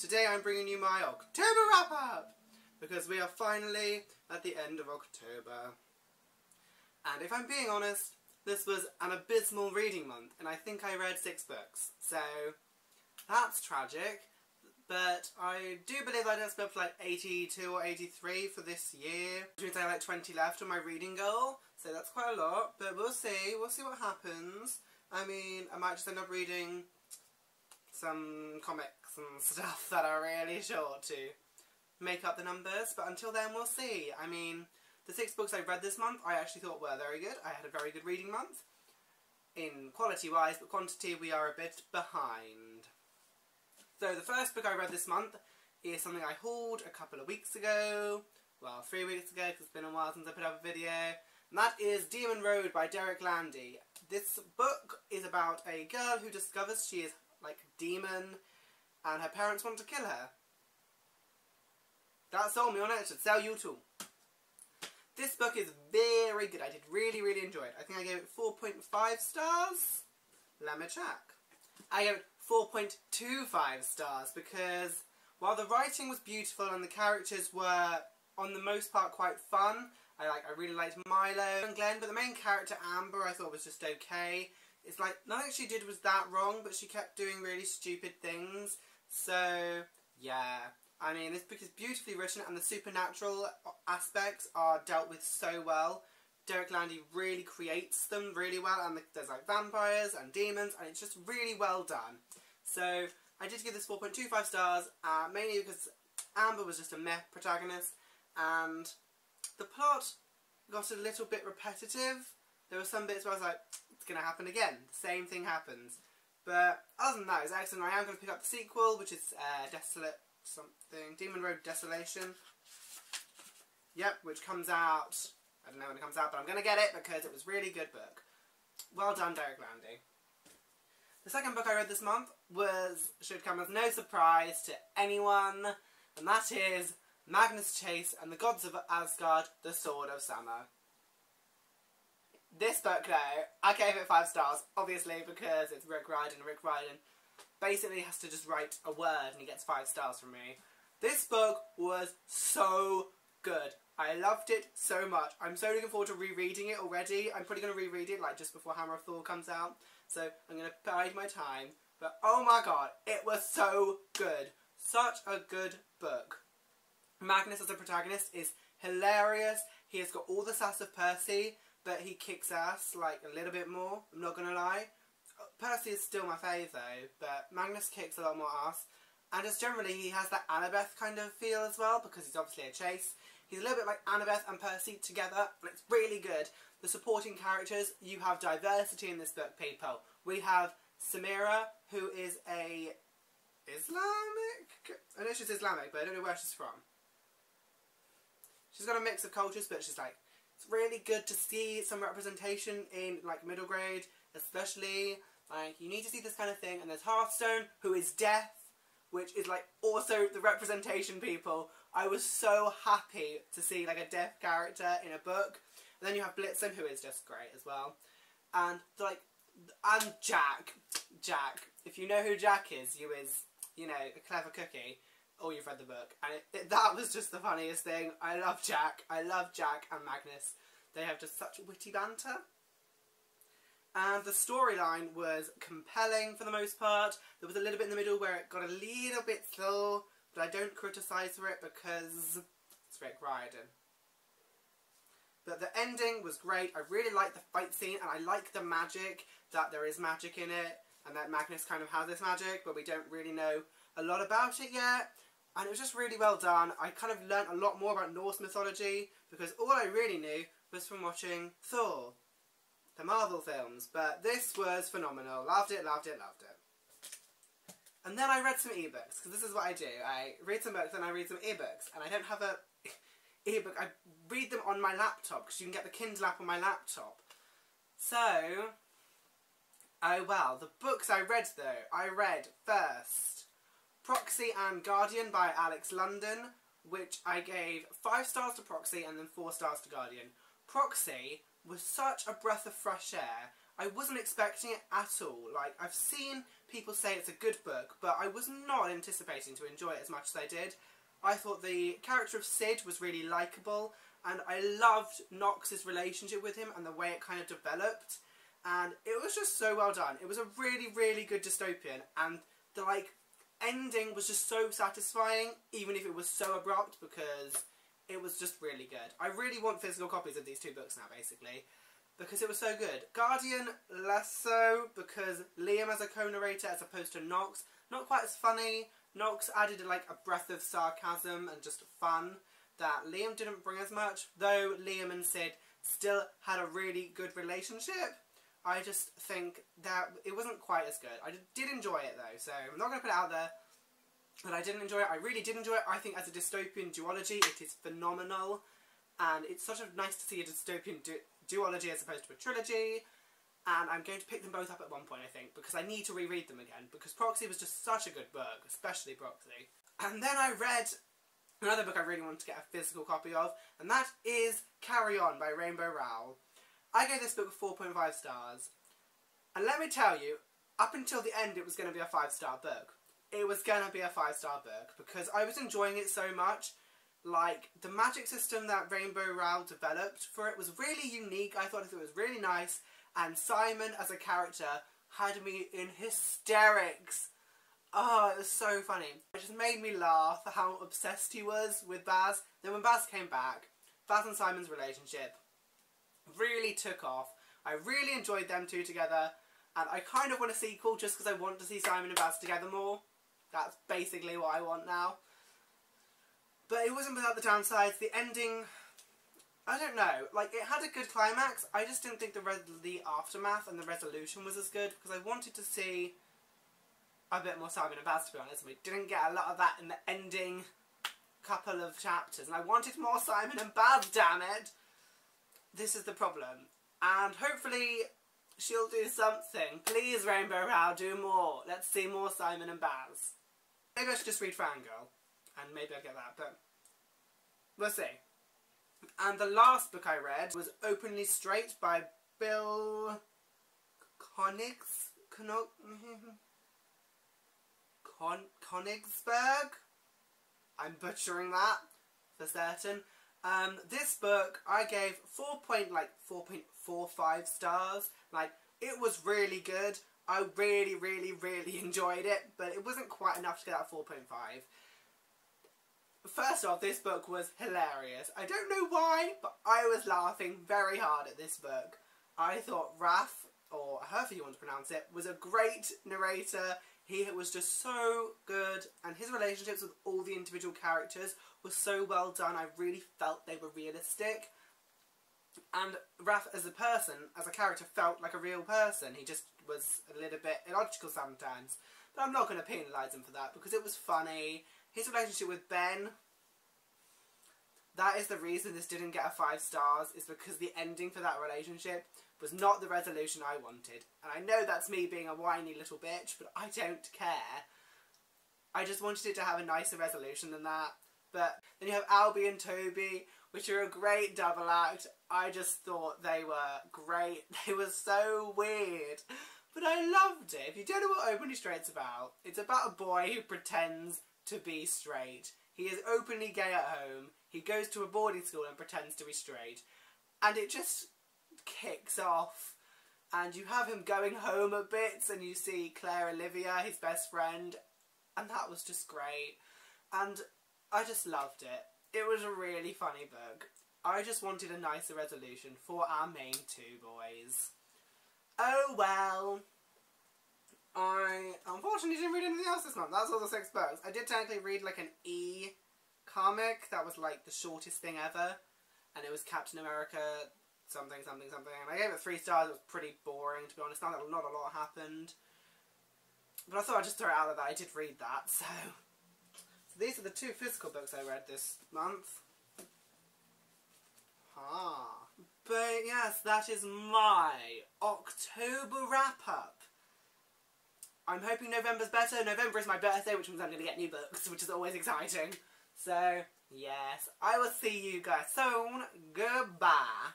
Today I'm bringing you my October wrap-up! Because we are finally at the end of October. And if I'm being honest, this was an abysmal reading month, and I think I read 6 books. So, that's tragic. But I do believe I just got like 82 or 83 for this year, which means I have like 20 left on my reading goal, so that's quite a lot, but we'll see what happens. I mean, I might just end up reading some comics and stuff that are really short to make up the numbers, but until then we'll see. I mean, the 6 books I read this month I actually thought were very good. I had a very good reading month, in quality-wise, but quantity we are a bit behind. So the first book I read this month is something I hauled a couple of weeks ago, well 3 weeks ago because it's been a while since I put up a video, and that is Demon Road by Derek Landy. This book is about a girl who discovers she is like a demon and her parents want to kill her. That sold me on it, it should sell you too. This book is very good, I did really enjoy it. I think I gave it 4.5 stars? Let me check. I gave it 4.25 stars because while the writing was beautiful and the characters were on the most part quite fun, I really liked Milo and Glenn, but the main character Amber I thought was just okay. It's like nothing she did was that wrong, but she kept doing really stupid things. So yeah, I mean, this book is beautifully written and the supernatural aspects are dealt with so well. Derek Landy really creates them really well, and there's like vampires and demons, and it's just really well done. So I did give this 4.25 stars, mainly because Amber was just a meh protagonist, and the plot got a little bit repetitive. There were some bits where I was like, it's going to happen again, the same thing happens. But other than that, it was excellent. I am going to pick up the sequel, which is Desolate something, Demon Road Desolation. Yep, which comes out, I don't know when it comes out, but I'm going to get it because it was a really good book. Well done, Derek Landy. The second book I read this month should come as no surprise to anyone, and that is Magnus Chase and the Gods of Asgard, The Sword of Summer. This book, though, I gave it 5 stars, obviously because it's Rick Riordan, and Rick Riordan basically has to just write a word and he gets 5 stars from me. This book was so good. I loved it so much. I'm so looking forward to rereading it already. I'm probably going to reread it like just before Hammer of Thor comes out. So I'm going to bide my time. But oh my god, it was so good. Such a good book. Magnus as a protagonist is hilarious. He has got all the sass of Percy, but he kicks ass like a little bit more. I'm not going to lie. Percy is still my fave though, but Magnus kicks a lot more ass. And just generally he has that Annabeth kind of feel as well, because he's obviously a Chase. He's a little bit like Annabeth and Percy together, and it's really good. The supporting characters, you have diversity in this book, people. We have Samira, who is a Islamic? I know she's Islamic, but I don't know where she's from. She's got a mix of cultures, but she's like, it's really good to see some representation in like middle grade, especially. Like, you need to see this kind of thing. And there's Hearthstone, who is deaf, which is like also the representation, people. I was so happy to see like a deaf character in a book. And then you have Blitzen, who is just great as well. And and Jack. If you know who Jack is, you is, you know, a clever cookie. Or you've read the book. And that was just the funniest thing. I love Jack. I love Jack and Magnus. They have just such witty banter. And the storyline was compelling for the most part. There was a little bit in the middle where it got a little bit slow, but I don't criticise for it because it's Rick Riordan. But the ending was great. I really liked the fight scene, and I like the magic, that there is magic in it, and that Magnus kind of has this magic, but we don't really know a lot about it yet. And it was just really well done. I kind of learnt a lot more about Norse mythology, because all I really knew was from watching Thor, the Marvel films. But this was phenomenal. Loved it. And then I read some ebooks, because this is what I do. I read some books and I read some ebooks. And I don't have a ebook. I read them on my laptop, because you can get the Kindle app on my laptop. So, oh well, the books I read though. I read first Proxy and Guardian by Alex London, which I gave 5 stars to Proxy and then 4 stars to Guardian. Proxy was such a breath of fresh air. I wasn't expecting it at all. Like, I've seen people say it's a good book, but I was not anticipating to enjoy it as much as I did. I thought the character of Sid was really likeable, and I loved Nox's relationship with him and the way it kind of developed, and it was just so well done. It was a really, really good dystopian, and the, like, ending was just so satisfying, even if it was so abrupt, because it was just really good. I really want physical copies of these two books now, basically, because it was so good. Guardian, less so, because Liam as a co-narrator as opposed to Nox, not quite as funny. Nox added like a breath of sarcasm and just fun that Liam didn't bring as much, though Liam and Sid still had a really good relationship. I just think that it wasn't quite as good. I did enjoy it though, so I'm not going to put it out there that I didn't enjoy it. I really did enjoy it. I think as a dystopian duology it is phenomenal, and it's sort of nice to see a dystopian duology as opposed to a trilogy. And I'm going to pick them both up at one point, I think, because I need to reread them again, because Proxy was just such a good book, especially Proxy. And then I read another book I really wanted to get a physical copy of, and that is Carry On by Rainbow Rowell. I gave this book 4.5 stars, and let me tell you, up until the end it was going to be a 5-star book. It was going to be a 5-star book, because I was enjoying it so much. Like, the magic system that Rainbow Rowell developed for it was really unique. I thought it was really nice. And Simon, as a character, had me in hysterics. Oh, it was so funny. It just made me laugh how obsessed he was with Baz. Then when Baz came back, Baz and Simon's relationship really took off. I really enjoyed them two together. And I kind of want a sequel just because I want to see Simon and Baz together more. That's basically what I want now. But it wasn't without the downsides. The ending, I don't know, like, it had a good climax. I just didn't think the aftermath and the resolution was as good, because I wanted to see a bit more Simon and Baz, to be honest. We didn't get a lot of that in the ending couple of chapters, and I wanted more Simon and Baz, damn it! This is the problem. And hopefully she'll do something. Please, Rainbow Rowell, do more. Let's see more Simon and Baz. Maybe I should just read Fangirl, and maybe I'll get that, but we'll see. And the last book I read was Openly Straight by Bill Konigsberg. I'm butchering that for certain. This book I gave 4.45 stars. Like, it was really good. I really, really, really enjoyed it, but it wasn't quite enough to get that 4.5. First off, this book was hilarious. I don't know why, but I was laughing very hard at this book. I thought Raph, or however you want to pronounce it, was a great narrator. He was just so good, and his relationships with all the individual characters were so well done. I really felt they were realistic. And Raph as a person, as a character, felt like a real person. He just was a little bit illogical sometimes. But I'm not going to penalise him for that, because it was funny. His relationship with Ben, that is the reason this didn't get a 5 stars, is because the ending for that relationship was not the resolution I wanted. And I know that's me being a whiny little bitch, but I don't care. I just wanted it to have a nicer resolution than that. But then you have Albie and Toby, which are a great double act. I just thought they were great. They were so weird. But I loved it. If you don't know what Openly Straight's about, it's about a boy who pretends to be straight. He is openly gay at home. He goes to a boarding school and pretends to be straight. And it just kicks off. And you have him going home a bit, and you see Claire Olivia, his best friend. And that was just great. And I just loved it. It was a really funny book. I just wanted a nicer resolution for our main two boys. Oh well. I unfortunately didn't read anything else this month. That's all the 6 books. I did technically read like an comic that was like the shortest thing ever, and it was Captain America something something something, and I gave it 3 stars. It was pretty boring, to be honest. Not a lot happened, but I thought I'd just throw it out there that I did read that. So these are the 2 physical books I read this month. But yes, that is my October wrap-up. I'm hoping November's better. November is my birthday, which means I'm going to get new books, which is always exciting. So, yes, I will see you guys soon. Goodbye.